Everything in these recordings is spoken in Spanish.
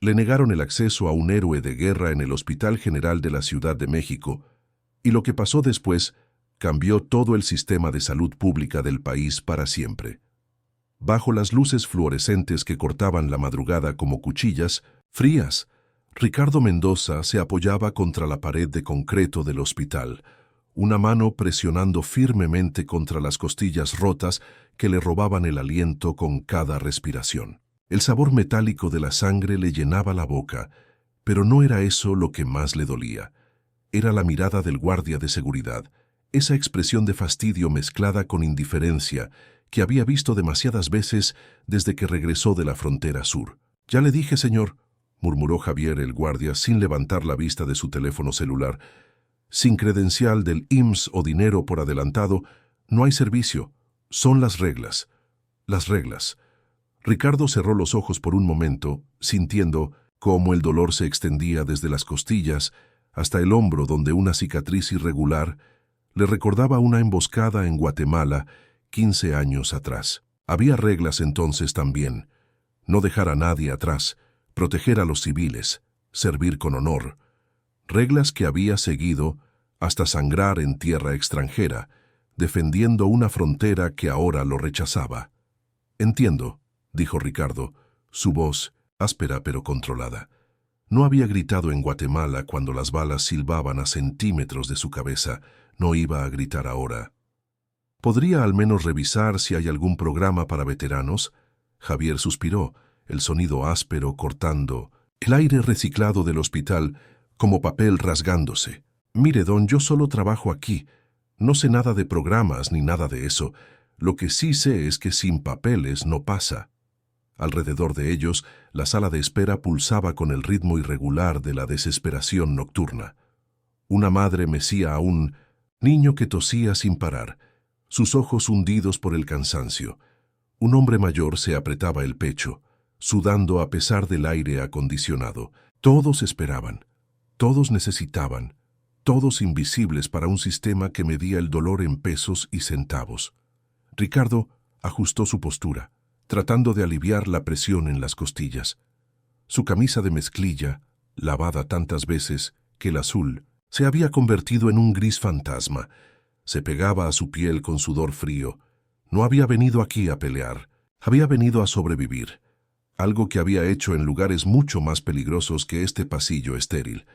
Le negaron el acceso a un héroe de guerra en el Hospital General de la Ciudad de México, y lo que pasó después cambió todo el sistema de salud pública del país para siempre. Bajo las luces fluorescentes que cortaban la madrugada como cuchillas frías, Ricardo Mendoza se apoyaba contra la pared de concreto del hospital, una mano presionando firmemente contra las costillas rotas que le robaban el aliento con cada respiración. El sabor metálico de la sangre le llenaba la boca, pero no era eso lo que más le dolía. Era la mirada del guardia de seguridad, esa expresión de fastidio mezclada con indiferencia que había visto demasiadas veces desde que regresó de la frontera sur. «Ya le dije, señor», murmuró Javier el guardia sin levantar la vista de su teléfono celular. «Sin credencial del IMSS o dinero por adelantado, no hay servicio. Son las reglas. Las reglas». Ricardo cerró los ojos por un momento, sintiendo cómo el dolor se extendía desde las costillas hasta el hombro, donde una cicatriz irregular le recordaba una emboscada en Guatemala 15 años atrás. Había reglas entonces también: no dejar a nadie atrás, proteger a los civiles, servir con honor. Reglas que había seguido hasta sangrar en tierra extranjera, defendiendo una frontera que ahora lo rechazaba. «Entiendo», dijo Ricardo, su voz áspera pero controlada. No había gritado en Guatemala cuando las balas silbaban a centímetros de su cabeza. No iba a gritar ahora. «¿Podría al menos revisar si hay algún programa para veteranos?». Javier suspiró, el sonido áspero cortando el aire reciclado del hospital como papel rasgándose. «Mire, don, yo solo trabajo aquí. No sé nada de programas ni nada de eso. Lo que sí sé es que sin papeles no pasa». Alrededor de ellos, la sala de espera pulsaba con el ritmo irregular de la desesperación nocturna. Una madre mecía a un niño que tosía sin parar, sus ojos hundidos por el cansancio. Un hombre mayor se apretaba el pecho, sudando a pesar del aire acondicionado. Todos esperaban, todos necesitaban, todos invisibles para un sistema que medía el dolor en pesos y centavos. Ricardo ajustó su postura, tratando de aliviar la presión en las costillas. Su camisa de mezclilla, lavada tantas veces que el azul se había convertido en un gris fantasma, se pegaba a su piel con sudor frío. No había venido aquí a pelear, había venido a sobrevivir, algo que había hecho en lugares mucho más peligrosos que este pasillo estéril.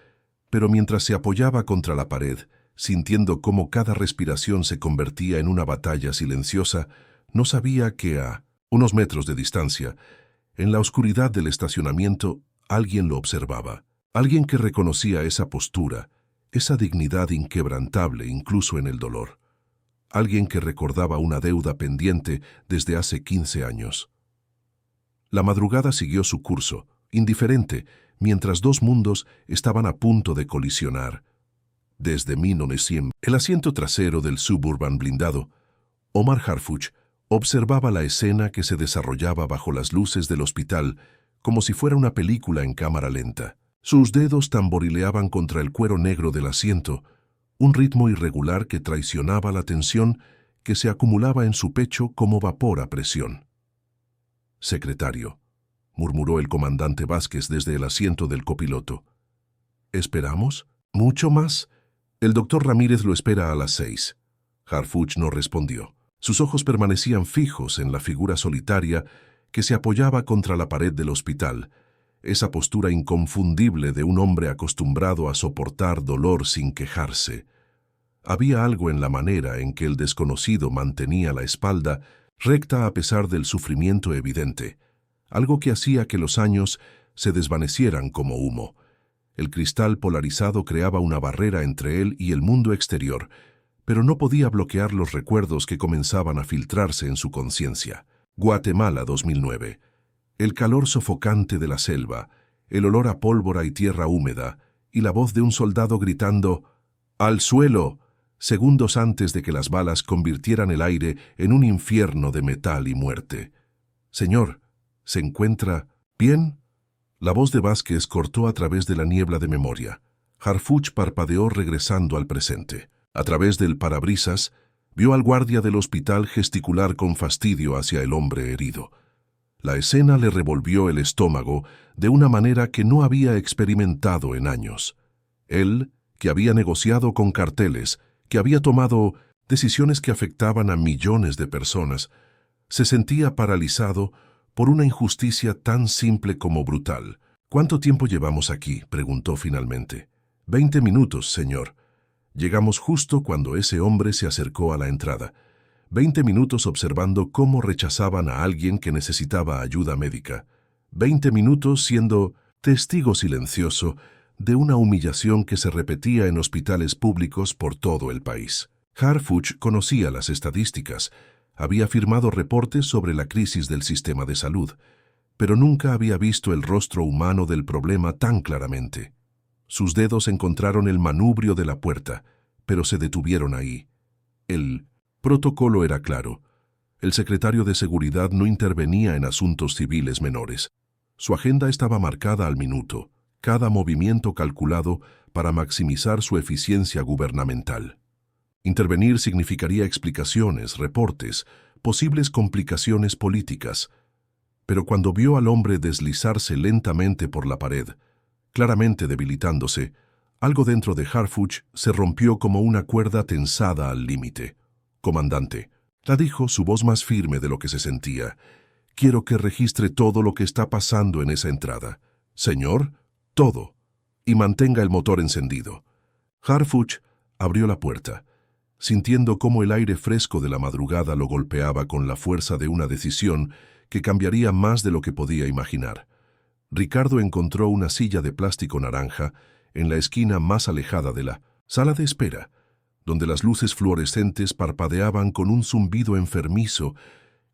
Pero mientras se apoyaba contra la pared, sintiendo cómo cada respiración se convertía en una batalla silenciosa, no sabía que a unos metros de distancia, en la oscuridad del estacionamiento, alguien lo observaba. Alguien que reconocía esa postura, esa dignidad inquebrantable incluso en el dolor. Alguien que recordaba una deuda pendiente desde hace 15 años. La madrugada siguió su curso, indiferente, mientras dos mundos estaban a punto de colisionar. Desde 1900, el asiento trasero del Suburban blindado, Omar Harfuch observaba la escena que se desarrollaba bajo las luces del hospital como si fuera una película en cámara lenta. Sus dedos tamborileaban contra el cuero negro del asiento, un ritmo irregular que traicionaba la tensión que se acumulaba en su pecho como vapor a presión. «Secretario», murmuró el comandante Vázquez desde el asiento del copiloto. «¿Esperamos? ¿Mucho más? El doctor Ramírez lo espera a las 6». Harfuch no respondió. Sus ojos permanecían fijos en la figura solitaria que se apoyaba contra la pared del hospital, esa postura inconfundible de un hombre acostumbrado a soportar dolor sin quejarse. Había algo en la manera en que el desconocido mantenía la espalda recta a pesar del sufrimiento evidente, algo que hacía que los años se desvanecieran como humo. El cristal polarizado creaba una barrera entre él y el mundo exterior, pero no podía bloquear los recuerdos que comenzaban a filtrarse en su conciencia. Guatemala 2009. El calor sofocante de la selva, el olor a pólvora y tierra húmeda, y la voz de un soldado gritando «¡Al suelo!», segundos antes de que las balas convirtieran el aire en un infierno de metal y muerte. «Señor, ¿se encuentra bien?». La voz de Vázquez cortó a través de la niebla de memoria. Harfuch parpadeó regresando al presente. A través del parabrisas, vio al guardia del hospital gesticular con fastidio hacia el hombre herido. La escena le revolvió el estómago de una manera que no había experimentado en años. Él, que había negociado con carteles, que había tomado decisiones que afectaban a millones de personas, se sentía paralizado por una injusticia tan simple como brutal. «¿Cuánto tiempo llevamos aquí?», preguntó finalmente. «20 minutos, señor». Llegamos justo cuando ese hombre se acercó a la entrada. 20 minutos observando cómo rechazaban a alguien que necesitaba ayuda médica. 20 minutos siendo testigo silencioso de una humillación que se repetía en hospitales públicos por todo el país. Harfuch conocía las estadísticas, había firmado reportes sobre la crisis del sistema de salud, pero nunca había visto el rostro humano del problema tan claramente. Sus dedos encontraron el manubrio de la puerta, pero se detuvieron ahí. El protocolo era claro. El secretario de Seguridad no intervenía en asuntos civiles menores. Su agenda estaba marcada al minuto, cada movimiento calculado para maximizar su eficiencia gubernamental. Intervenir significaría explicaciones, reportes, posibles complicaciones políticas. Pero cuando vio al hombre deslizarse lentamente por la pared, claramente debilitándose, algo dentro de Harfuch se rompió como una cuerda tensada al límite. «Comandante», la dijo su voz más firme de lo que se sentía, «quiero que registre todo lo que está pasando en esa entrada. Señor, todo. Y mantenga el motor encendido». Harfuch abrió la puerta, sintiendo cómo el aire fresco de la madrugada lo golpeaba con la fuerza de una decisión que cambiaría más de lo que podía imaginar. Ricardo encontró una silla de plástico naranja en la esquina más alejada de la sala de espera, donde las luces fluorescentes parpadeaban con un zumbido enfermizo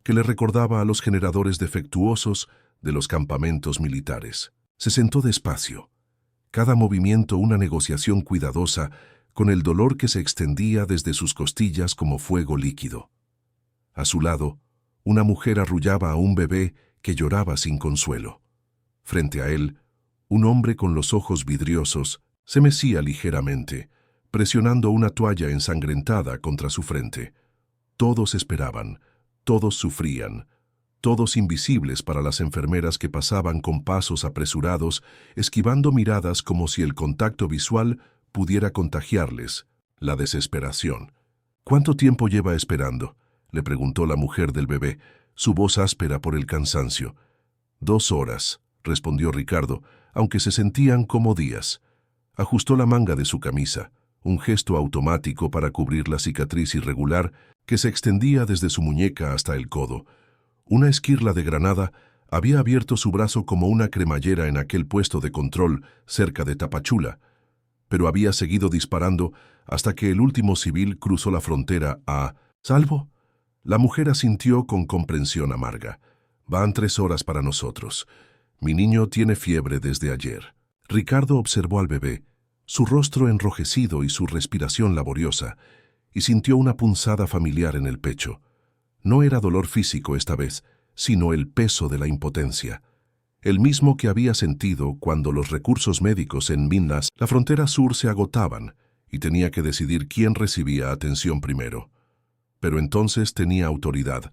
que le recordaba a los generadores defectuosos de los campamentos militares. Se sentó despacio, cada movimiento una negociación cuidadosa con el dolor que se extendía desde sus costillas como fuego líquido. A su lado, una mujer arrullaba a un bebé que lloraba sin consuelo. Frente a él, un hombre con los ojos vidriosos se mecía ligeramente, presionando una toalla ensangrentada contra su frente. Todos esperaban, todos sufrían, todos invisibles para las enfermeras que pasaban con pasos apresurados, esquivando miradas como si el contacto visual pudiera contagiarles la desesperación. «¿Cuánto tiempo lleva esperando?», le preguntó la mujer del bebé, su voz áspera por el cansancio. «2 horas», respondió Ricardo, aunque se sentían como días. Ajustó la manga de su camisa, un gesto automático para cubrir la cicatriz irregular que se extendía desde su muñeca hasta el codo. Una esquirla de granada había abierto su brazo como una cremallera en aquel puesto de control cerca de Tapachula, pero había seguido disparando hasta que el último civil cruzó la frontera a salvo. La mujer asintió con comprensión amarga. «Van 3 horas para nosotros. Mi niño tiene fiebre desde ayer». Ricardo observó al bebé, su rostro enrojecido y su respiración laboriosa, y sintió una punzada familiar en el pecho. No era dolor físico esta vez, sino el peso de la impotencia. El mismo que había sentido cuando los recursos médicos en Minlas, la frontera sur, se agotaban y tenía que decidir quién recibía atención primero. Pero entonces tenía autoridad,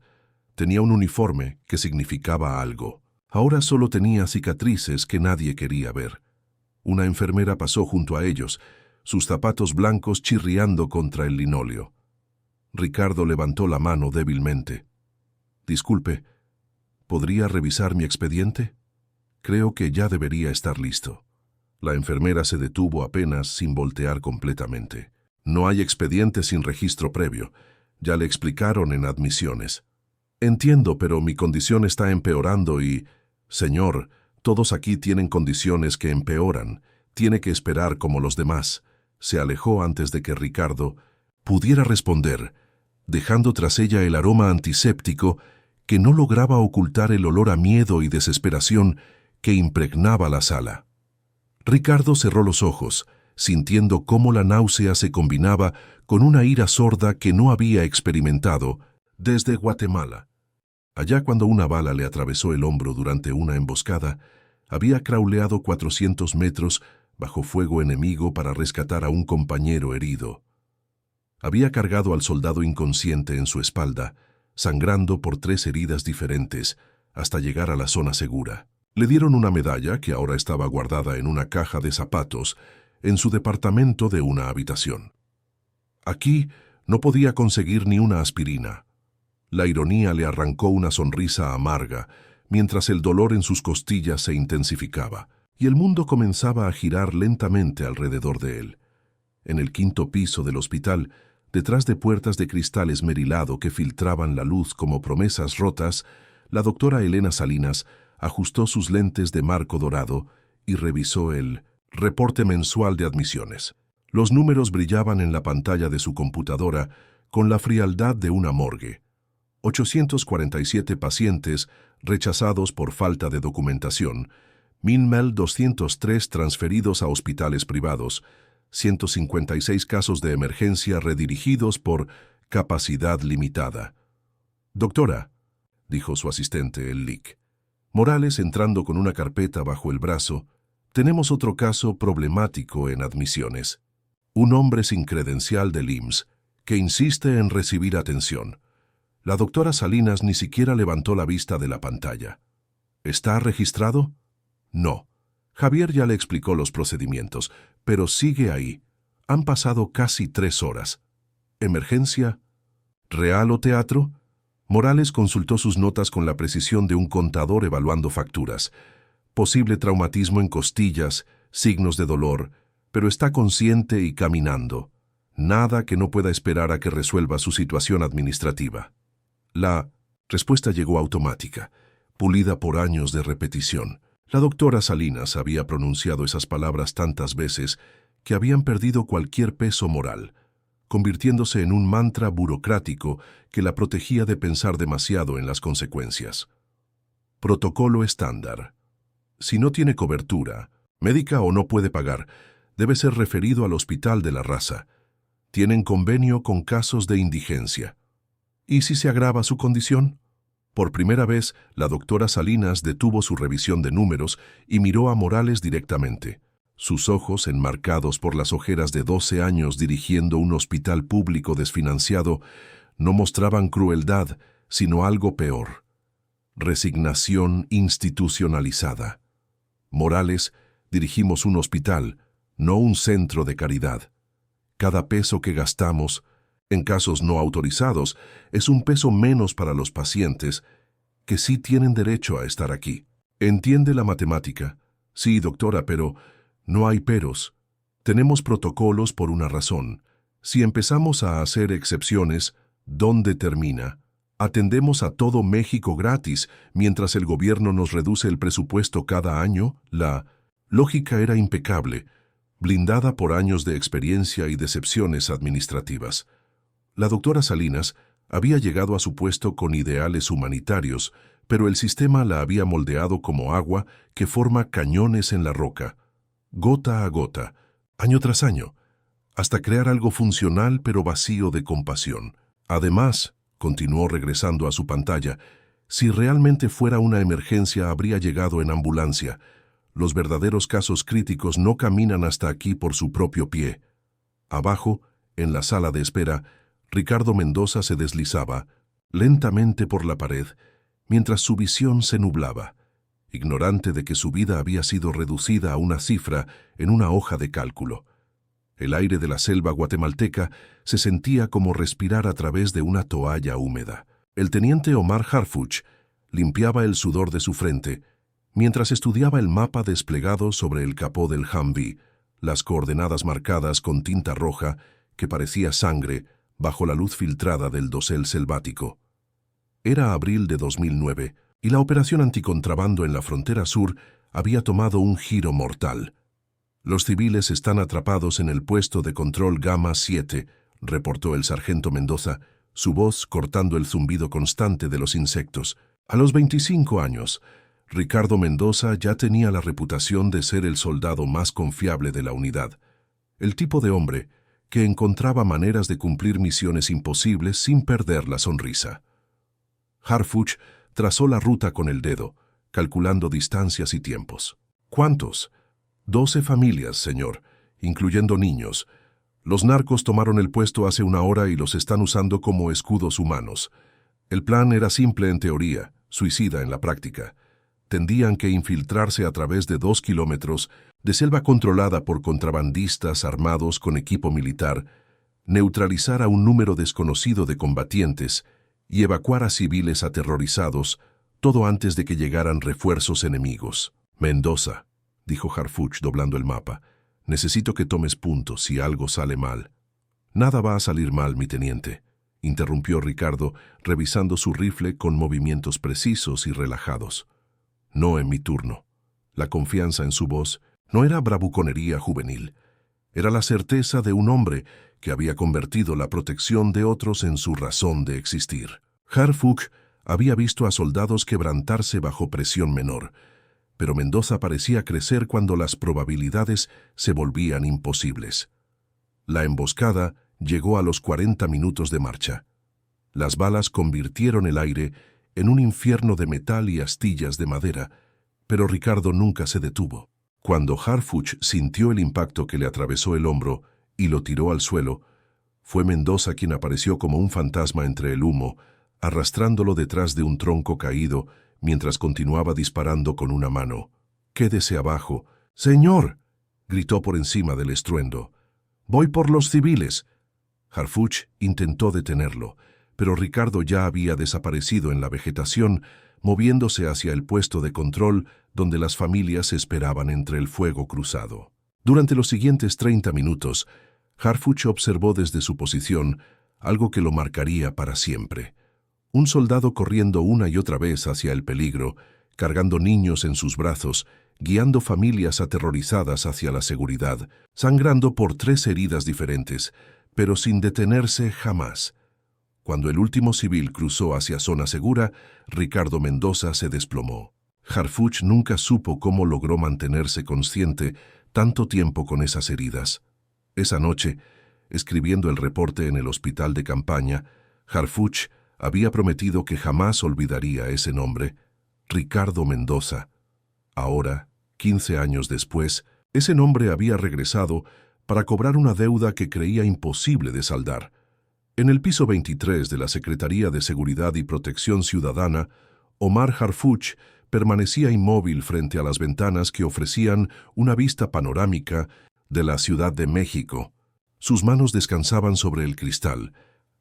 tenía un uniforme que significaba algo. Ahora solo tenía cicatrices que nadie quería ver. Una enfermera pasó junto a ellos, sus zapatos blancos chirriando contra el linóleo. Ricardo levantó la mano débilmente. «Disculpe, ¿podría revisar mi expediente? Creo que ya debería estar listo». La enfermera se detuvo apenas sin voltear completamente. «No hay expediente sin registro previo. Ya le explicaron en admisiones». «Entiendo, pero mi condición está empeorando y...» «Señor, todos aquí tienen condiciones que empeoran. Tiene que esperar como los demás». Se alejó antes de que Ricardo pudiera responder, dejando tras ella el aroma antiséptico que no lograba ocultar el olor a miedo y desesperación que impregnaba la sala. Ricardo cerró los ojos, sintiendo cómo la náusea se combinaba con una ira sorda que no había experimentado desde Guatemala. Allá, cuando una bala le atravesó el hombro durante una emboscada, había crawleado 400 metros bajo fuego enemigo para rescatar a un compañero herido. Había cargado al soldado inconsciente en su espalda, sangrando por 3 heridas diferentes, hasta llegar a la zona segura. Le dieron una medalla que ahora estaba guardada en una caja de zapatos en su departamento de una habitación. Aquí no podía conseguir ni una aspirina. La ironía le arrancó una sonrisa amarga, mientras el dolor en sus costillas se intensificaba, y el mundo comenzaba a girar lentamente alrededor de él. En el 5º piso del hospital, detrás de puertas de cristal esmerilado que filtraban la luz como promesas rotas, la doctora Elena Salinas ajustó sus lentes de marco dorado y revisó el reporte mensual de admisiones. Los números brillaban en la pantalla de su computadora con la frialdad de una morgue. 847 pacientes rechazados por falta de documentación, 1.203 transferidos a hospitales privados, 156 casos de emergencia redirigidos por capacidad limitada. «Doctora», dijo su asistente, el Lic. Morales, entrando con una carpeta bajo el brazo, «tenemos otro caso problemático en admisiones. Un hombre sin credencial del IMSS que insiste en recibir atención». La doctora Salinas ni siquiera levantó la vista de la pantalla. «¿Está registrado?» «No». Javier ya le explicó los procedimientos, pero sigue ahí. Han pasado casi 3 horas. ¿Emergencia? ¿Real o teatro? Morales consultó sus notas con la precisión de un contador evaluando facturas. Posible traumatismo en costillas, signos de dolor, pero está consciente y caminando. Nada que no pueda esperar a que resuelva su situación administrativa. La respuesta llegó automática, pulida por años de repetición. La doctora Salinas había pronunciado esas palabras tantas veces que habían perdido cualquier peso moral, convirtiéndose en un mantra burocrático que la protegía de pensar demasiado en las consecuencias. Protocolo estándar. Si no tiene cobertura, médica o no puede pagar, debe ser referido al Hospital de la Raza. Tienen convenio con casos de indigencia. ¿Y si se agrava su condición? Por primera vez, la doctora Salinas detuvo su revisión de números y miró a Morales directamente. Sus ojos, enmarcados por las ojeras de 12 años dirigiendo un hospital público desfinanciado, no mostraban crueldad, sino algo peor: resignación institucionalizada. Morales, dirigimos un hospital, no un centro de caridad. Cada peso que gastamos, en casos no autorizados, es un peso menos para los pacientes que sí tienen derecho a estar aquí. ¿Entiende la matemática? Sí, doctora, pero no hay peros. Tenemos protocolos por una razón. Si empezamos a hacer excepciones, ¿dónde termina? Atendemos a todo México gratis, mientras el gobierno nos reduce el presupuesto cada año. La lógica era impecable, blindada por años de experiencia y decepciones administrativas. La doctora Salinas había llegado a su puesto con ideales humanitarios, pero el sistema la había moldeado como agua que forma cañones en la roca, gota a gota, año tras año, hasta crear algo funcional pero vacío de compasión. Además, continuó regresando a su pantalla, si realmente fuera una emergencia habría llegado en ambulancia. Los verdaderos casos críticos no caminan hasta aquí por su propio pie. Abajo, en la sala de espera, Ricardo Mendoza se deslizaba lentamente por la pared, mientras su visión se nublaba, ignorante de que su vida había sido reducida a una cifra en una hoja de cálculo. El aire de la selva guatemalteca se sentía como respirar a través de una toalla húmeda. El teniente Omar Harfuch limpiaba el sudor de su frente, mientras estudiaba el mapa desplegado sobre el capó del Humvee, las coordenadas marcadas con tinta roja que parecía sangre bajo la luz filtrada del dosel selvático. Era abril de 2009 y la operación anticontrabando en la frontera sur había tomado un giro mortal. Los civiles están atrapados en el puesto de control Gamma 7, reportó el sargento Mendoza, su voz cortando el zumbido constante de los insectos. A los 25 años, Ricardo Mendoza ya tenía la reputación de ser el soldado más confiable de la unidad, el tipo de hombre que encontraba maneras de cumplir misiones imposibles sin perder la sonrisa. Harfuch trazó la ruta con el dedo, calculando distancias y tiempos. ¿Cuántos? 12 familias, señor, incluyendo niños. Los narcos tomaron el puesto hace una hora y los están usando como escudos humanos. El plan era simple en teoría, suicida en la práctica. Tendían que infiltrarse a través de 2 kilómetros de selva controlada por contrabandistas armados con equipo militar, neutralizar a un número desconocido de combatientes y evacuar a civiles aterrorizados, todo antes de que llegaran refuerzos enemigos. Mendoza, dijo Harfuch doblando el mapa, necesito que tomes puntos si algo sale mal. Nada va a salir mal, mi teniente, interrumpió Ricardo, revisando su rifle con movimientos precisos y relajados. No en mi turno. La confianza en su voz no era bravuconería juvenil. Era la certeza de un hombre que había convertido la protección de otros en su razón de existir. Harfuch había visto a soldados quebrantarse bajo presión menor, pero Mendoza parecía crecer cuando las probabilidades se volvían imposibles. La emboscada llegó a los 40 minutos de marcha. Las balas convirtieron el aire en un infierno de metal y astillas de madera, pero Ricardo nunca se detuvo. Cuando Harfuch sintió el impacto que le atravesó el hombro y lo tiró al suelo, fue Mendoza quien apareció como un fantasma entre el humo, arrastrándolo detrás de un tronco caído mientras continuaba disparando con una mano. «Quédese abajo». «¡Señor!», gritó por encima del estruendo. «¡Voy por los civiles!». Harfuch intentó detenerlo, pero Ricardo ya había desaparecido en la vegetación, moviéndose hacia el puesto de control donde las familias esperaban entre el fuego cruzado. Durante los siguientes 30 minutos, Harfuch observó desde su posición algo que lo marcaría para siempre. Un soldado corriendo una y otra vez hacia el peligro, cargando niños en sus brazos, guiando familias aterrorizadas hacia la seguridad, sangrando por 3 heridas diferentes, pero sin detenerse jamás. Cuando el último civil cruzó hacia zona segura, Ricardo Mendoza se desplomó. Harfuch nunca supo cómo logró mantenerse consciente tanto tiempo con esas heridas. Esa noche, escribiendo el reporte en el hospital de campaña, Harfuch había prometido que jamás olvidaría ese nombre, Ricardo Mendoza. Ahora, 15 años después, ese nombre había regresado para cobrar una deuda que creía imposible de saldar. En el piso 23 de la Secretaría de Seguridad y Protección Ciudadana, Omar Harfuch permanecía inmóvil frente a las ventanas que ofrecían una vista panorámica de la Ciudad de México. Sus manos descansaban sobre el cristal,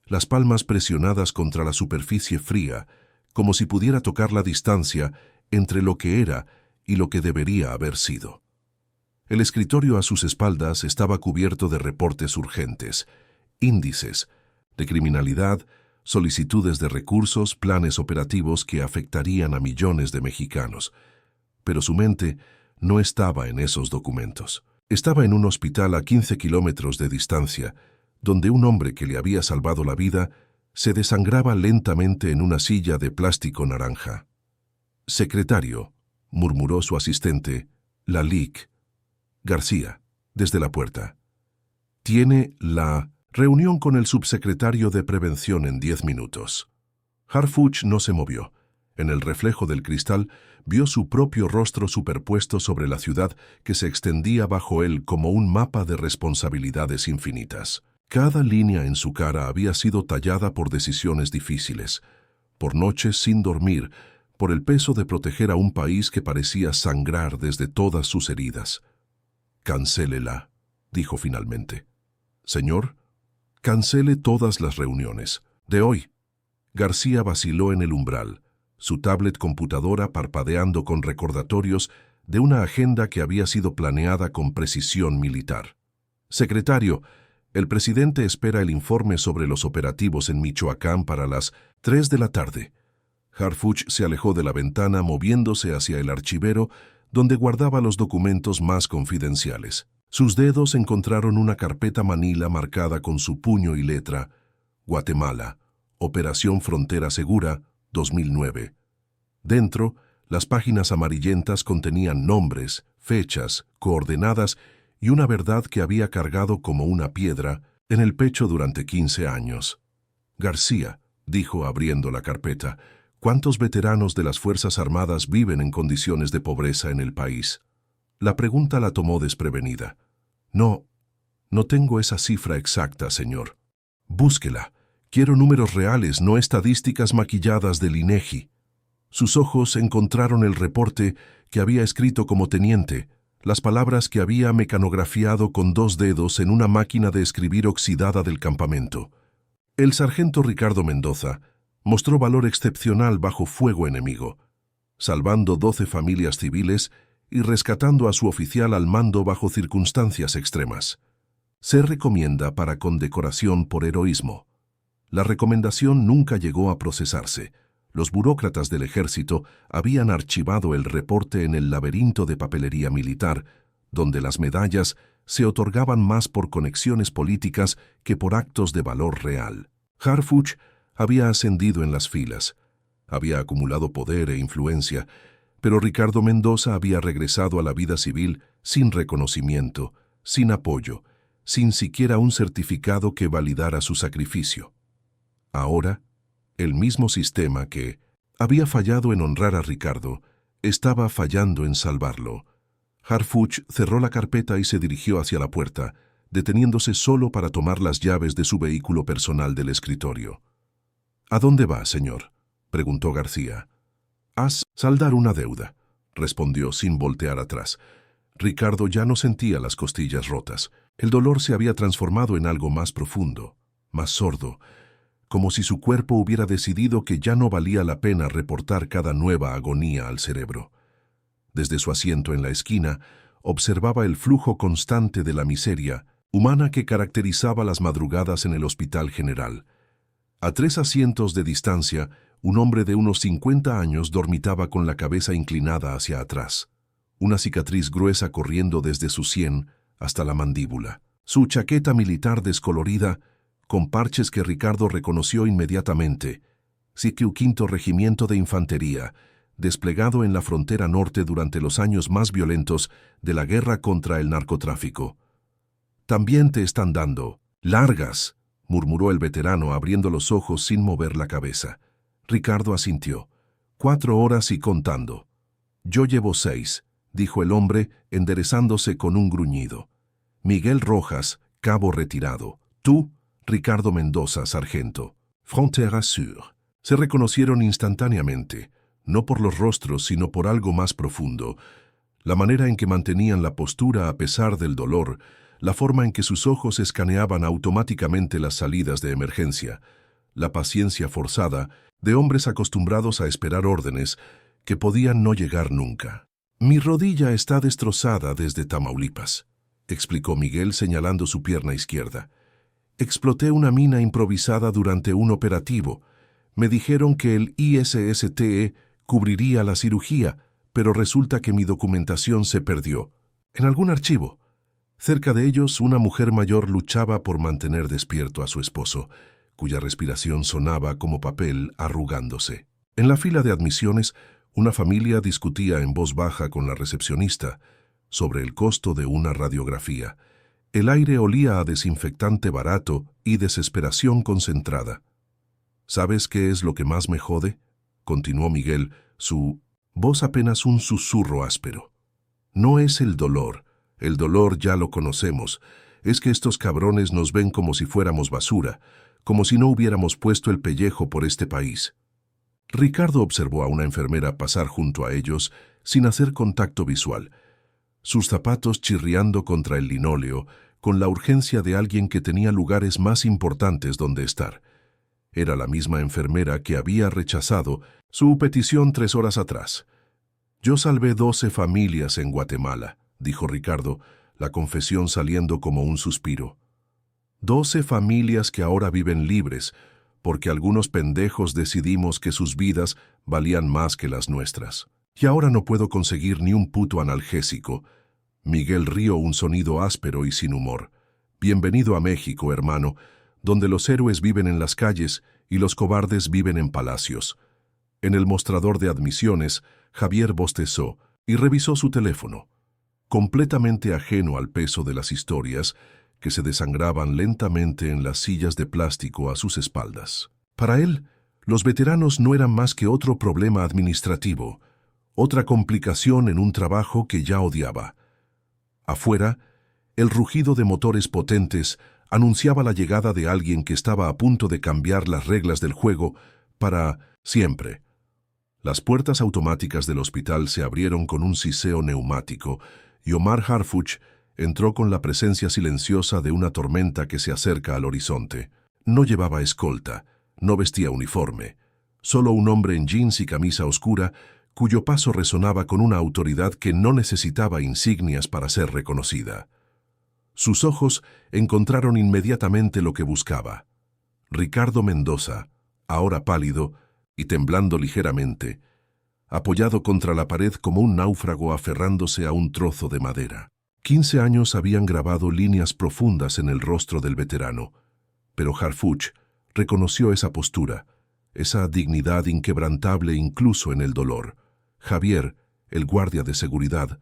las palmas presionadas contra la superficie fría, como si pudiera tocar la distancia entre lo que era y lo que debería haber sido. El escritorio a sus espaldas estaba cubierto de reportes urgentes, índices de criminalidad, solicitudes de recursos, planes operativos que afectarían a millones de mexicanos. Pero su mente no estaba en esos documentos. Estaba en un hospital a 15 kilómetros de distancia, donde un hombre que le había salvado la vida se desangraba lentamente en una silla de plástico naranja. «Secretario», murmuró su asistente, Lalique García, desde la puerta. «Tiene la reunión con el subsecretario de Prevención en 10 minutos». Harfuch no se movió. En el reflejo del cristal vio su propio rostro superpuesto sobre la ciudad que se extendía bajo él como un mapa de responsabilidades infinitas. Cada línea en su cara había sido tallada por decisiones difíciles, por noches sin dormir, por el peso de proteger a un país que parecía sangrar desde todas sus heridas. «Cancélela», dijo finalmente. «Señor, cancele todas las reuniones. De hoy». García vaciló en el umbral, su tablet computadora parpadeando con recordatorios de una agenda que había sido planeada con precisión militar. «Secretario, el presidente espera el informe sobre los operativos en Michoacán para las 3 de la tarde». Harfuch se alejó de la ventana moviéndose hacia el archivero donde guardaba los documentos más confidenciales. Sus dedos encontraron una carpeta manila marcada con su puño y letra: Guatemala, Operación Frontera Segura, 2009. Dentro, las páginas amarillentas contenían nombres, fechas, coordenadas y una verdad que había cargado como una piedra en el pecho durante 15 años. «García», dijo abriendo la carpeta, «¿cuántos veteranos de las Fuerzas Armadas viven en condiciones de pobreza en el país?». La pregunta la tomó desprevenida. No tengo esa cifra exacta, señor». «Búsquela. Quiero números reales, no estadísticas maquilladas del INEGI». Sus ojos encontraron el reporte que había escrito como teniente, las palabras que había mecanografiado con 2 dedos en una máquina de escribir oxidada del campamento. El sargento Ricardo Mendoza mostró valor excepcional bajo fuego enemigo, salvando 12 familias civiles y rescatando a su oficial al mando bajo circunstancias extremas. Se recomienda para condecoración por heroísmo. La recomendación nunca llegó a procesarse. Los burócratas del ejército habían archivado el reporte en el laberinto de papelería militar, donde las medallas se otorgaban más por conexiones políticas que por actos de valor real. Harfuch había ascendido en las filas, había acumulado poder e influencia, pero Ricardo Mendoza había regresado a la vida civil sin reconocimiento, sin apoyo, sin siquiera un certificado que validara su sacrificio. Ahora, el mismo sistema que había fallado en honrar a Ricardo estaba fallando en salvarlo. Harfuch cerró la carpeta y se dirigió hacia la puerta, deteniéndose solo para tomar las llaves de su vehículo personal del escritorio. «¿A dónde va, señor?», preguntó García. «Saldar una deuda», respondió sin voltear atrás. Ricardo ya no sentía las costillas rotas. El dolor se había transformado en algo más profundo, más sordo, como si su cuerpo hubiera decidido que ya no valía la pena reportar cada nueva agonía al cerebro. Desde su asiento en la esquina, observaba el flujo constante de la miseria humana que caracterizaba las madrugadas en el Hospital General. A 3 asientos de distancia, un hombre de unos 50 años dormitaba con la cabeza inclinada hacia atrás, una cicatriz gruesa corriendo desde su sien hasta la mandíbula. Su chaqueta militar descolorida, con parches que Ricardo reconoció inmediatamente, SICU-5 Regimiento de Infantería, desplegado en la frontera norte durante los años más violentos de la guerra contra el narcotráfico. «También te están dando largas», murmuró el veterano abriendo los ojos sin mover la cabeza. Ricardo asintió. 4 horas y contando. «Yo llevo 6», dijo el hombre, enderezándose con un gruñido. «Miguel Rojas, cabo retirado. Tú, Ricardo Mendoza, sargento. Frontera Sur». Se reconocieron instantáneamente, no por los rostros, sino por algo más profundo. La manera en que mantenían la postura a pesar del dolor, la forma en que sus ojos escaneaban automáticamente las salidas de emergencia, la paciencia forzada de hombres acostumbrados a esperar órdenes que podían no llegar nunca. «Mi rodilla está destrozada desde Tamaulipas», explicó Miguel señalando su pierna izquierda. «Exploté una mina improvisada durante un operativo. Me dijeron que el ISSTE cubriría la cirugía, pero resulta que mi documentación se perdió. En algún archivo». Cerca de ellos, una mujer mayor luchaba por mantener despierto a su esposo, cuya respiración sonaba como papel arrugándose. En la fila de admisiones, una familia discutía en voz baja con la recepcionista sobre el costo de una radiografía. El aire olía a desinfectante barato y desesperación concentrada. «¿Sabes qué es lo que más me jode?», continuó Miguel, su voz apenas un susurro áspero. «No es el dolor ya lo conocemos, es que estos cabrones nos ven como si fuéramos basura, como si no hubiéramos puesto el pellejo por este país». Ricardo observó a una enfermera pasar junto a ellos sin hacer contacto visual, sus zapatos chirriando contra el linóleo, con la urgencia de alguien que tenía lugares más importantes donde estar. Era la misma enfermera que había rechazado su petición 3 horas atrás. «Yo salvé 12 familias en Guatemala», dijo Ricardo, la confesión saliendo como un suspiro. 12 familias que ahora viven libres, porque algunos pendejos decidimos que sus vidas valían más que las nuestras. Y ahora no puedo conseguir ni un puto analgésico». Miguel rió un sonido áspero y sin humor. «Bienvenido a México, hermano, donde los héroes viven en las calles y los cobardes viven en palacios». En el mostrador de admisiones, Javier bostezó y revisó su teléfono. Completamente ajeno al peso de las historias que se desangraban lentamente en las sillas de plástico a sus espaldas. Para él, los veteranos no eran más que otro problema administrativo, otra complicación en un trabajo que ya odiaba. Afuera, el rugido de motores potentes anunciaba la llegada de alguien que estaba a punto de cambiar las reglas del juego para siempre. Las puertas automáticas del hospital se abrieron con un siseo neumático y Omar Harfuch entró con la presencia silenciosa de una tormenta que se acerca al horizonte. No llevaba escolta, no vestía uniforme, solo un hombre en jeans y camisa oscura cuyo paso resonaba con una autoridad que no necesitaba insignias para ser reconocida. Sus ojos encontraron inmediatamente lo que buscaba. Ricardo Mendoza, ahora pálido y temblando ligeramente, apoyado contra la pared como un náufrago aferrándose a un trozo de madera. 15 años habían grabado líneas profundas en el rostro del veterano, pero Harfuch reconoció esa postura, esa dignidad inquebrantable incluso en el dolor. Javier, el guardia de seguridad,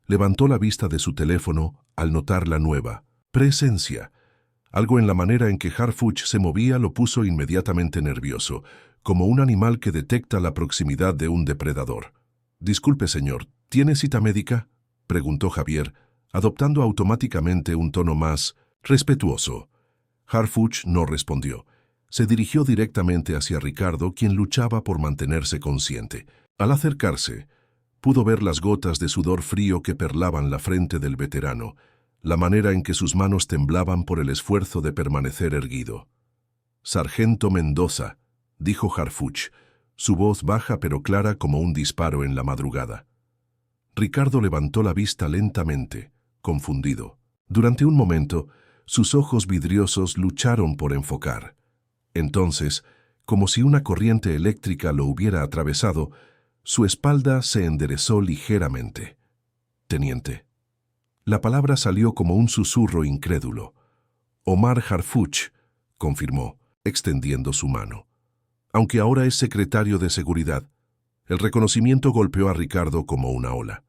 levantó la vista de su teléfono al notar la nueva presencia. Algo en la manera en que Harfuch se movía lo puso inmediatamente nervioso, como un animal que detecta la proximidad de un depredador. «Disculpe, señor, ¿tiene cita médica?», preguntó Javier, adoptando automáticamente un tono más respetuoso. Harfuch no respondió. Se dirigió directamente hacia Ricardo, quien luchaba por mantenerse consciente. Al acercarse, pudo ver las gotas de sudor frío que perlaban la frente del veterano, la manera en que sus manos temblaban por el esfuerzo de permanecer erguido. «Sargento Mendoza», dijo Harfuch, su voz baja pero clara como un disparo en la madrugada. Ricardo levantó la vista lentamente, confundido. Durante un momento, sus ojos vidriosos lucharon por enfocar. Entonces, como si una corriente eléctrica lo hubiera atravesado, su espalda se enderezó ligeramente. «Teniente». La palabra salió como un susurro incrédulo. «Omar Harfuch», confirmó, extendiendo su mano. «Aunque ahora es secretario de seguridad». El reconocimiento golpeó a Ricardo como una ola.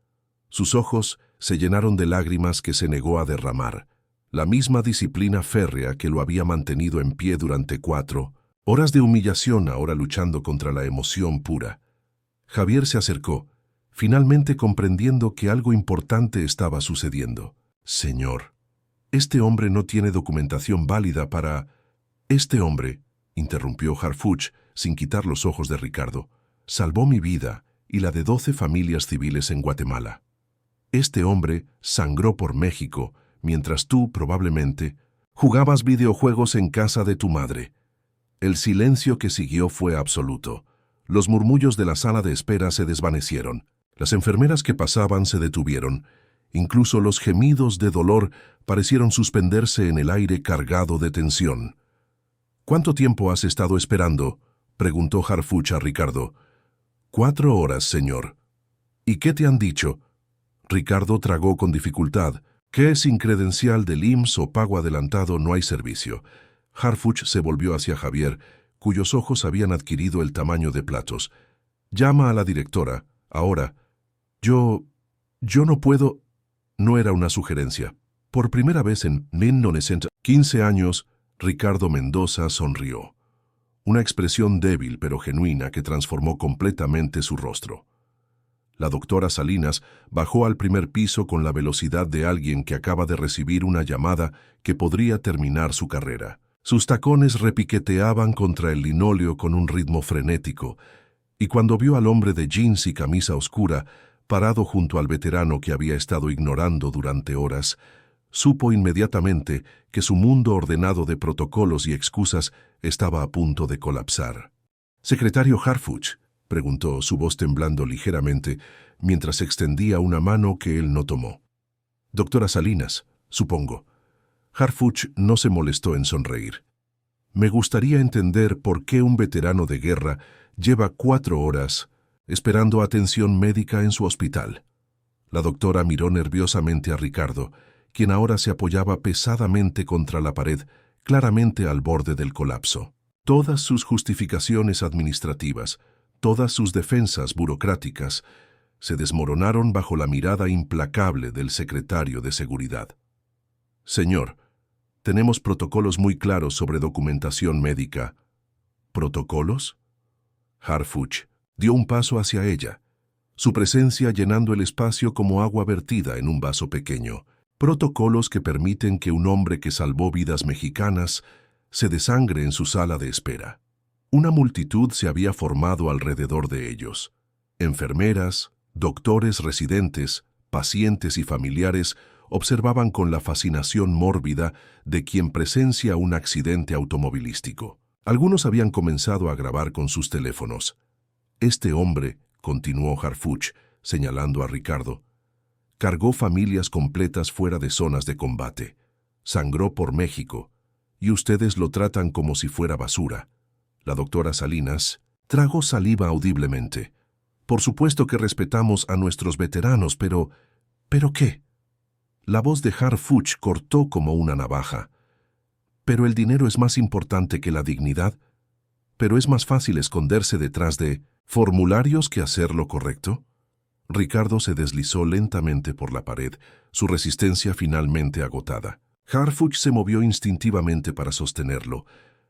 Sus ojos se llenaron de lágrimas que se negó a derramar, la misma disciplina férrea que lo había mantenido en pie durante 4 horas de humillación, ahora luchando contra la emoción pura. Javier se acercó, finalmente comprendiendo que algo importante estaba sucediendo. «Señor, este hombre no tiene documentación válida para...» «Este hombre», interrumpió Harfuch sin quitar los ojos de Ricardo, «salvó mi vida y la de 12 familias civiles en Guatemala. Este hombre sangró por México mientras tú, probablemente, jugabas videojuegos en casa de tu madre». El silencio que siguió fue absoluto. Los murmullos de la sala de espera se desvanecieron. Las enfermeras que pasaban se detuvieron. Incluso los gemidos de dolor parecieron suspenderse en el aire cargado de tensión. «¿Cuánto tiempo has estado esperando?», preguntó Harfuch a Ricardo. «4 horas, señor». «¿Y qué te han dicho?». Ricardo tragó con dificultad. «Que sin credencial del IMSS o pago adelantado no hay servicio». Harfuch se volvió hacia Javier, cuyos ojos habían adquirido el tamaño de platos. «Llama a la directora, ahora». Yo no puedo». No era una sugerencia. Por primera vez en 15 años, Ricardo Mendoza sonrió. Una expresión débil pero genuina que transformó completamente su rostro. La doctora Salinas bajó al primer piso con la velocidad de alguien que acaba de recibir una llamada que podría terminar su carrera. Sus tacones repiqueteaban contra el linóleo con un ritmo frenético, y cuando vio al hombre de jeans y camisa oscura parado junto al veterano que había estado ignorando durante horas, supo inmediatamente que su mundo ordenado de protocolos y excusas estaba a punto de colapsar. «¿Secretario Harfuch?», preguntó, su voz temblando ligeramente, mientras extendía una mano que él no tomó. «Doctora Salinas, supongo». Harfuch no se molestó en sonreír. «Me gustaría entender por qué un veterano de guerra lleva 4 horas esperando atención médica en su hospital». La doctora miró nerviosamente a Ricardo, quien ahora se apoyaba pesadamente contra la pared, claramente al borde del colapso. Todas sus justificaciones administrativas, todas sus defensas burocráticas, se desmoronaron bajo la mirada implacable del secretario de Seguridad. «Señor, tenemos protocolos muy claros sobre documentación médica». «¿Protocolos?». Harfuch dio un paso hacia ella, su presencia llenando el espacio como agua vertida en un vaso pequeño. «Protocolos que permiten que un hombre que salvó vidas mexicanas se desangre en su sala de espera». Una multitud se había formado alrededor de ellos. Enfermeras, doctores residentes, pacientes y familiares observaban con la fascinación mórbida de quien presencia un accidente automovilístico. Algunos habían comenzado a grabar con sus teléfonos. Este hombre, continuó Harfuch, señalando a Ricardo, cargó familias completas fuera de zonas de combate. Sangró por México, y ustedes lo tratan como si fuera basura. La doctora Salinas tragó saliva audiblemente. Por supuesto que respetamos a nuestros veteranos, pero... ¿pero qué? La voz de Harfuch cortó como una navaja. Pero el dinero es más importante que la dignidad. Pero es más fácil esconderse detrás de formularios que hacer lo correcto. Ricardo se deslizó lentamente por la pared, su resistencia finalmente agotada. Harfuch se movió instintivamente para sostenerlo,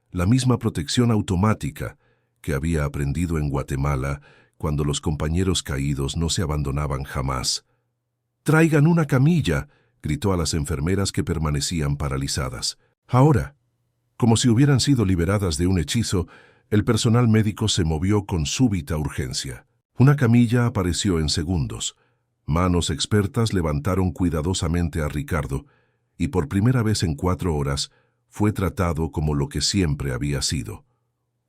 la misma protección automática que había aprendido en Guatemala cuando los compañeros caídos no se abandonaban jamás. «¡Traigan una camilla!», gritó a las enfermeras que permanecían paralizadas. Ahora, como si hubieran sido liberadas de un hechizo, el personal médico se movió con súbita urgencia. Una camilla apareció en segundos. Manos expertas levantaron cuidadosamente a Ricardo, y por primera vez en 4 horas fue tratado como lo que siempre había sido,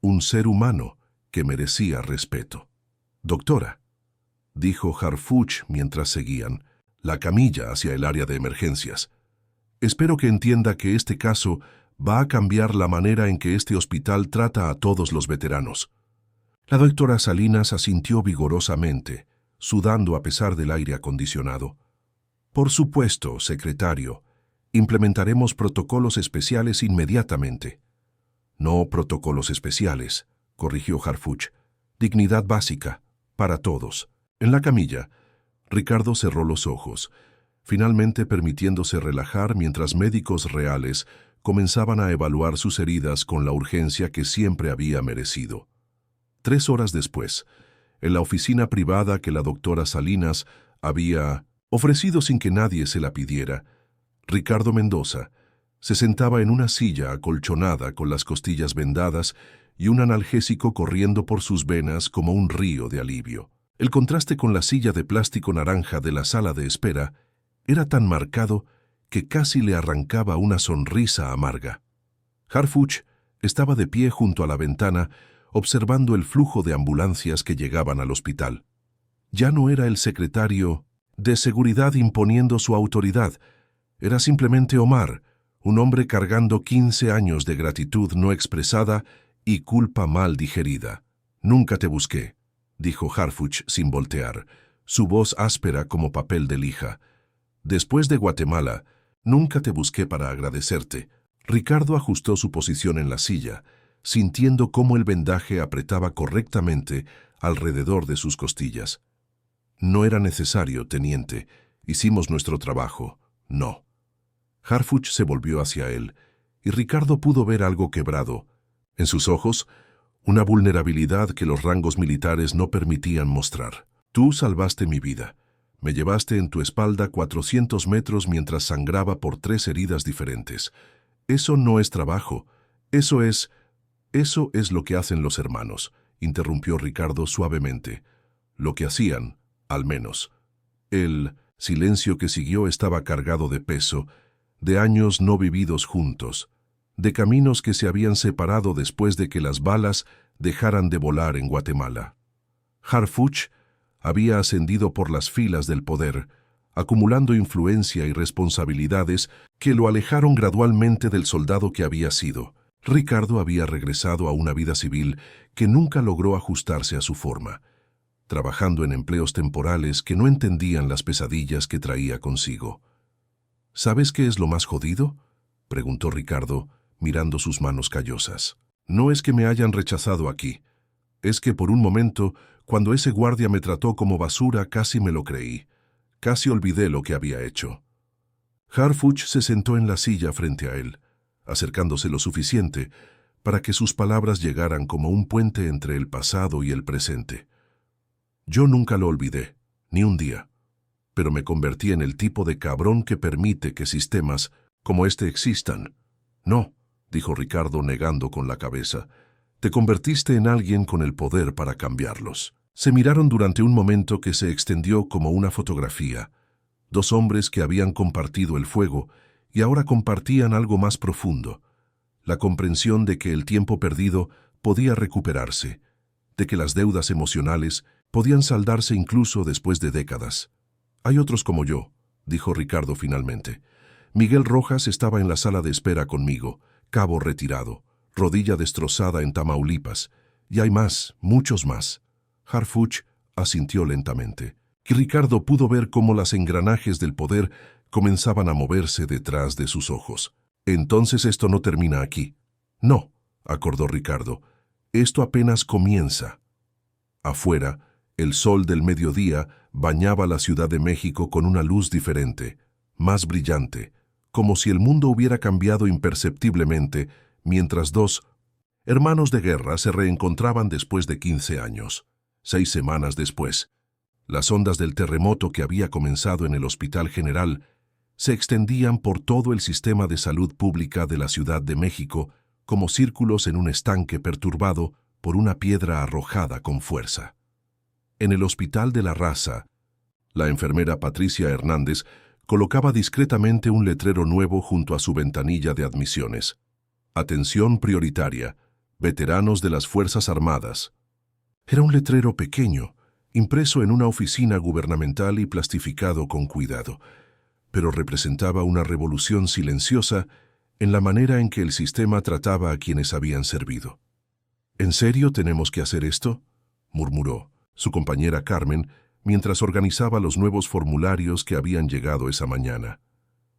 un ser humano que merecía respeto. «Doctora», dijo Harfuch mientras seguían la camilla hacia el área de emergencias, «espero que entienda que este caso va a cambiar la manera en que este hospital trata a todos los veteranos». La doctora Salinas asintió vigorosamente, sudando a pesar del aire acondicionado. «Por supuesto, secretario. Implementaremos protocolos especiales inmediatamente». «No protocolos especiales», corrigió Harfuch. «Dignidad básica, para todos». En la camilla, Ricardo cerró los ojos, finalmente permitiéndose relajar mientras médicos reales comenzaban a evaluar sus heridas con la urgencia que siempre había merecido. 3 horas después, en la oficina privada que la doctora Salinas había ofrecido sin que nadie se la pidiera, Ricardo Mendoza se sentaba en una silla acolchonada con las costillas vendadas y un analgésico corriendo por sus venas como un río de alivio. El contraste con la silla de plástico naranja de la sala de espera era tan marcado que casi le arrancaba una sonrisa amarga. Harfuch estaba de pie junto a la ventana, observando el flujo de ambulancias que llegaban al hospital. Ya no era el secretario de seguridad imponiendo su autoridad, era simplemente Omar, un hombre cargando 15 años de gratitud no expresada y culpa mal digerida. «Nunca te busqué», dijo Harfuch sin voltear, su voz áspera como papel de lija. «Después de Guatemala, nunca te busqué para agradecerte». Ricardo ajustó su posición en la silla, sintiendo cómo el vendaje apretaba correctamente alrededor de sus costillas. «No era necesario, teniente. Hicimos nuestro trabajo. No». Harfuch se volvió hacia él, y Ricardo pudo ver algo quebrado. En sus ojos, una vulnerabilidad que los rangos militares no permitían mostrar. «Tú salvaste mi vida. Me llevaste en tu espalda 400 metros mientras sangraba por 3 heridas diferentes. Eso no es trabajo. Eso es lo que hacen los hermanos», interrumpió Ricardo suavemente. «Lo que hacían, al menos». El silencio que siguió estaba cargado de peso, de años no vividos juntos, de caminos que se habían separado después de que las balas dejaran de volar en Guatemala. Harfuch había ascendido por las filas del poder, acumulando influencia y responsabilidades que lo alejaron gradualmente del soldado que había sido. Ricardo había regresado a una vida civil que nunca logró ajustarse a su forma, trabajando en empleos temporales que no entendían las pesadillas que traía consigo. «¿Sabes qué es lo más jodido?», preguntó Ricardo, mirando sus manos callosas. «No es que me hayan rechazado aquí. Es que por un momento, cuando ese guardia me trató como basura, casi me lo creí. Casi olvidé lo que había hecho». Harfuch se sentó en la silla frente a él, acercándose lo suficiente para que sus palabras llegaran como un puente entre el pasado y el presente. «Yo nunca lo olvidé, ni un día. Pero me convertí en el tipo de cabrón que permite que sistemas como este existan». «No», dijo Ricardo negando con la cabeza. Te convertiste en alguien con el poder para cambiarlos. Se miraron durante un momento que se extendió como una fotografía. Dos hombres que habían compartido el fuego y ahora compartían algo más profundo. La comprensión de que el tiempo perdido podía recuperarse, de que las deudas emocionales podían saldarse incluso después de décadas. Hay otros como yo, dijo Ricardo finalmente. Miguel Rojas estaba en la sala de espera conmigo, cabo retirado, rodilla destrozada en Tamaulipas. Y hay más, muchos más. Harfuch asintió lentamente. Y Ricardo pudo ver cómo los engranajes del poder comenzaban a moverse detrás de sus ojos. Entonces esto no termina aquí. No, acordó Ricardo. Esto apenas comienza. Afuera, el sol del mediodía bañaba la Ciudad de México con una luz diferente, más brillante, como si el mundo hubiera cambiado imperceptiblemente mientras dos hermanos de guerra se reencontraban después de 15 años. 6 semanas después, las ondas del terremoto que había comenzado en el Hospital General se extendían por todo el sistema de salud pública de la Ciudad de México como círculos en un estanque perturbado por una piedra arrojada con fuerza. En el Hospital de la Raza, la enfermera Patricia Hernández colocaba discretamente un letrero nuevo junto a su ventanilla de admisiones. Atención prioritaria, veteranos de las Fuerzas Armadas. Era un letrero pequeño, impreso en una oficina gubernamental y plastificado con cuidado, pero representaba una revolución silenciosa en la manera en que el sistema trataba a quienes habían servido. ¿En serio tenemos que hacer esto?, murmuró su compañera Carmen mientras organizaba los nuevos formularios que habían llegado esa mañana.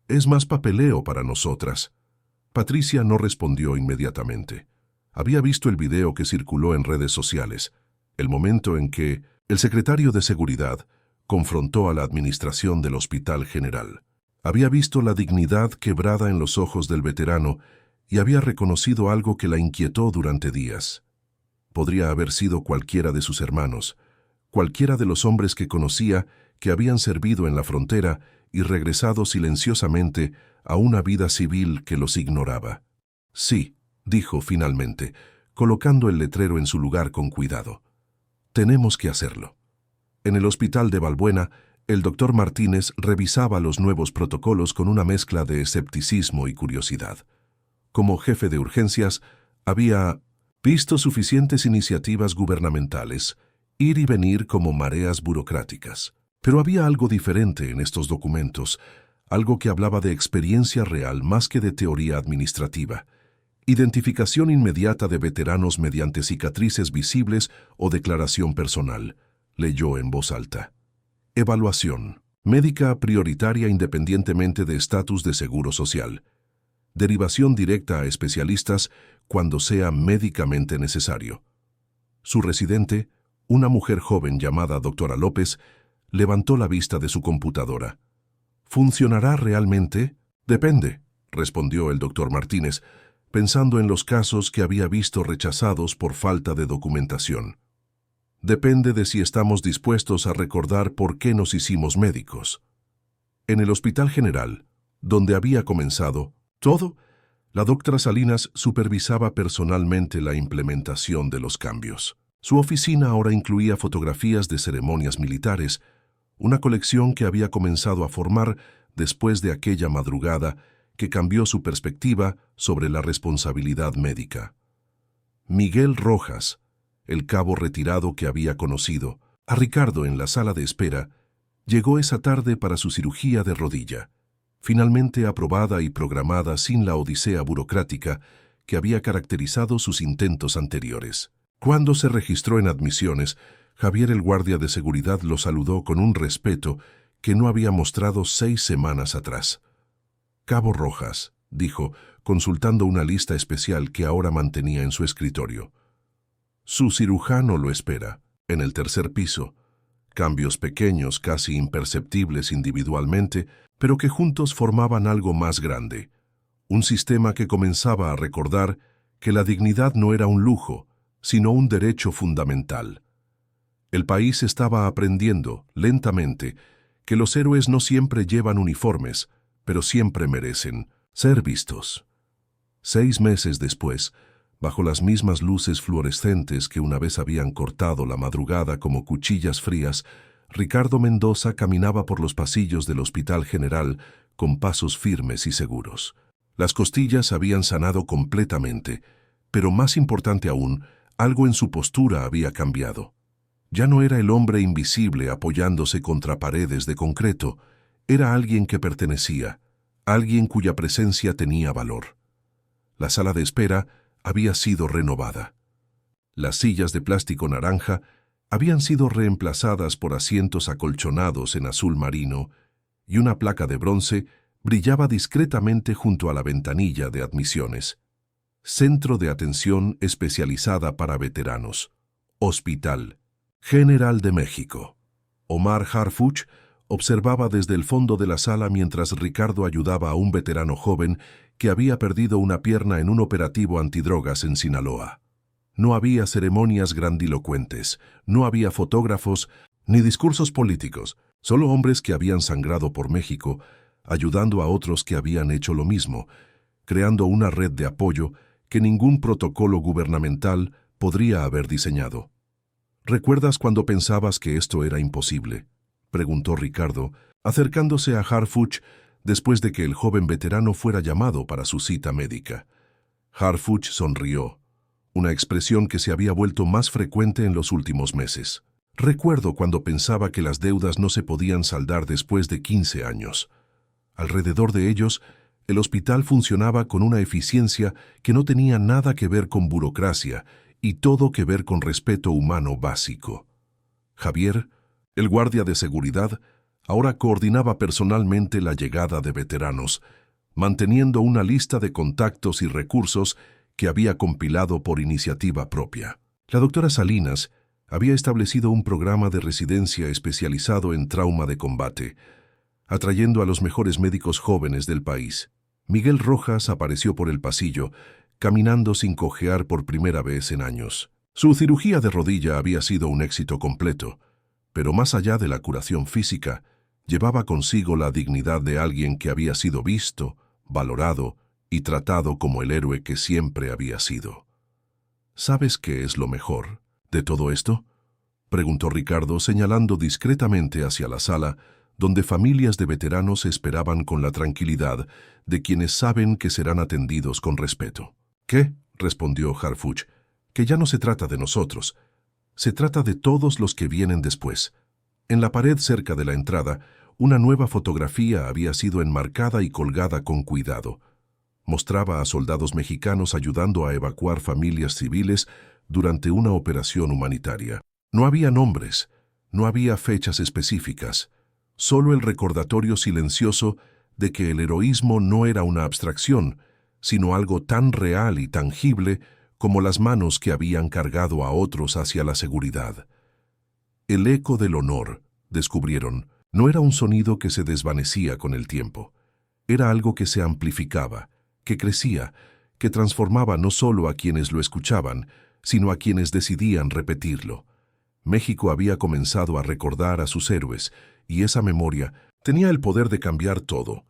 Es más papeleo para nosotras. Patricia no respondió inmediatamente. Había visto el video que circuló en redes sociales, el momento en que el secretario de Seguridad confrontó a la administración del Hospital General. Había visto la dignidad quebrada en los ojos del veterano y había reconocido algo que la inquietó durante días. Podría haber sido cualquiera de sus hermanos, cualquiera de los hombres que conocía que habían servido en la frontera y regresado silenciosamente a una vida civil que los ignoraba. Sí, dijo finalmente, colocando el letrero en su lugar con cuidado. Tenemos que hacerlo. En el hospital de Balbuena, el doctor Martínez revisaba los nuevos protocolos con una mezcla de escepticismo y curiosidad. Como jefe de urgencias, había visto suficientes iniciativas gubernamentales, ir y venir como mareas burocráticas. Pero había algo diferente en estos documentos, algo que hablaba de experiencia real más que de teoría administrativa. Identificación inmediata de veteranos mediante cicatrices visibles o declaración personal, leyó en voz alta. Evaluación médica prioritaria independientemente de estatus de seguro social. Derivación directa a especialistas cuando sea médicamente necesario. Su residente, una mujer joven llamada doctora López, levantó la vista de su computadora. ¿Funcionará realmente? Depende, respondió el doctor Martínez, pensando en los casos que había visto rechazados por falta de documentación. Depende de si estamos dispuestos a recordar por qué nos hicimos médicos. En el Hospital General, donde había comenzado todo, la doctora Salinas supervisaba personalmente la implementación de los cambios. Su oficina ahora incluía fotografías de ceremonias militares, una colección que había comenzado a formar después de aquella madrugada que cambió su perspectiva sobre la responsabilidad médica. Miguel Rojas, el cabo retirado que había conocido a Ricardo en la sala de espera, llegó esa tarde para su cirugía de rodilla, finalmente aprobada y programada sin la odisea burocrática que había caracterizado sus intentos anteriores. Cuando se registró en admisiones, Javier, el guardia de seguridad, lo saludó con un respeto que no había mostrado 6 semanas atrás. «Cabo Rojas», dijo, consultando una lista especial que ahora mantenía en su escritorio. Su cirujano lo espera, en el 3er piso. Cambios pequeños, casi imperceptibles individualmente, pero que juntos formaban algo más grande. Un sistema que comenzaba a recordar que la dignidad no era un lujo, sino un derecho fundamental. El país estaba aprendiendo, lentamente, que los héroes no siempre llevan uniformes, pero siempre merecen ser vistos. 6 meses después, Bajo las mismas luces fluorescentes que una vez habían cortado la madrugada como cuchillas frías, Ricardo Mendoza caminaba por los pasillos del Hospital General con pasos firmes y seguros. Las costillas habían sanado completamente, pero más importante aún, algo en su postura había cambiado. Ya no era el hombre invisible apoyándose contra paredes de concreto, era alguien que pertenecía, alguien cuya presencia tenía valor. La sala de espera había sido renovada. Las sillas de plástico naranja habían sido reemplazadas por asientos acolchonados en azul marino y una placa de bronce brillaba discretamente junto a la ventanilla de admisiones. Centro de Atención Especializada para Veteranos. Hospital General de México. Omar Harfuch observaba desde el fondo de la sala mientras Ricardo ayudaba a un veterano joven que había perdido una pierna en un operativo antidrogas en Sinaloa. No había ceremonias grandilocuentes, no había fotógrafos ni discursos políticos, solo hombres que habían sangrado por México, ayudando a otros que habían hecho lo mismo, creando una red de apoyo que ningún protocolo gubernamental podría haber diseñado. ¿Recuerdas cuando pensabas que esto era imposible?, preguntó Ricardo, acercándose a Harfuch después de que el joven veterano fuera llamado para su cita médica. Harfuch sonrió, una expresión que se había vuelto más frecuente en los últimos meses. Recuerdo cuando pensaba que las deudas no se podían saldar después de 15 años. Alrededor de ellos, el hospital funcionaba con una eficiencia que no tenía nada que ver con burocracia y todo que ver con respeto humano básico. Javier, el guardia de seguridad, ahora coordinaba personalmente la llegada de veteranos, manteniendo una lista de contactos y recursos que había compilado por iniciativa propia. La doctora Salinas había establecido un programa de residencia especializado en trauma de combate, atrayendo a los mejores médicos jóvenes del país. Miguel Rojas apareció por el pasillo, caminando sin cojear por primera vez en años. Su cirugía de rodilla había sido un éxito completo, pero más allá de la curación física, llevaba consigo la dignidad de alguien que había sido visto, valorado y tratado como el héroe que siempre había sido. ¿Sabes qué es lo mejor de todo esto?, preguntó Ricardo, señalando discretamente hacia la sala, donde familias de veteranos esperaban con la tranquilidad de quienes saben que serán atendidos con respeto. ¿Qué?, respondió Harfuch, que ya no se trata de nosotros, se trata de todos los que vienen después. En la pared cerca de la entrada, una nueva fotografía había sido enmarcada y colgada con cuidado. Mostraba a soldados mexicanos ayudando a evacuar familias civiles durante una operación humanitaria. No había nombres, no había fechas específicas, solo el recordatorio silencioso de que el heroísmo no era una abstracción, sino algo tan real y tangible como las manos que habían cargado a otros hacia la seguridad. El eco del honor, descubrieron, no era un sonido que se desvanecía con el tiempo. Era algo que se amplificaba, que crecía, que transformaba no solo a quienes lo escuchaban, sino a quienes decidían repetirlo. México había comenzado a recordar a sus héroes, y esa memoria tenía el poder de cambiar todo.